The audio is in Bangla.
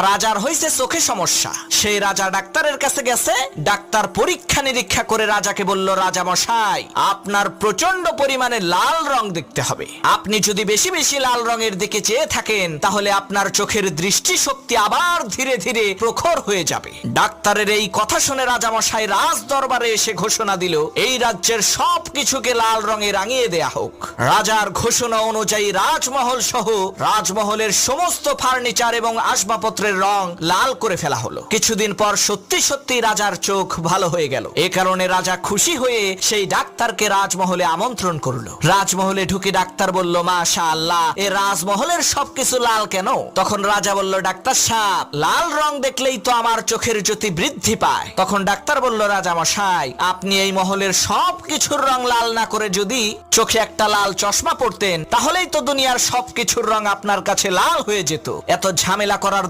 রাজার হয়েছে চোখে সমস্যা। সেই রাজা ডাক্তারের কাছে গেছে। ডাক্তার পরীক্ষা নিরীক্ষা করে রাজাকে বলল, রাজা মশাই, আপনার প্রচন্ড পরিমাণে লাল রং দেখতে হবে। আপনি যদি বেশি বেশি লাল রঙের দিকে চেয়ে থাকেন তাহলে আপনার চোখের দৃষ্টিশক্তি আবার ধীরে ধীরে প্রখর হয়ে যাবে। ডাক্তারের এই কথা শুনে রাজা মশাই রাজ দরবারে এসে ঘোষণা দিল, এই রাজ্যের সব কিছুকে লাল রঙে রাঙিয়ে দেয়া হোক। রাজার ঘোষণা অনুযায়ী রাজমহল সহ রাজমহলের সমস্ত ফার্নিচার এবং আসবাবপত্রের রং লাল করে ফেলা হলো। কিছুদিন পর সত্যি সত্যি রাজার চোখ ভালো হয়ে গেল। এ কারণে রাজা খুশি হয়ে সেই ডাক্তারকে রাজমহলে আমন্ত্রণ করলো। রাজমহলে ঢুকে ডাক্তার বলল, মাশাআল্লাহ, এ রাজমহলের সবকিছু লাল কেন? তখন রাজা বলল, ডাক্তার সাহেব, লাল রং দেখলেই তো আমার চোখের জ্যোতি বৃদ্ধি পায়। তখন ডাক্তার বলল, রাজা মশাই, আপনি এই মহলের সব কিছুর রং লাল না করে যদি চোখে একটা লাল চশমা পড়তেন তাহলেই তো দুনিয়ার সবকিছুর রং আপনার কাছে লাল হয়ে যেত। এত ঝামেলা করার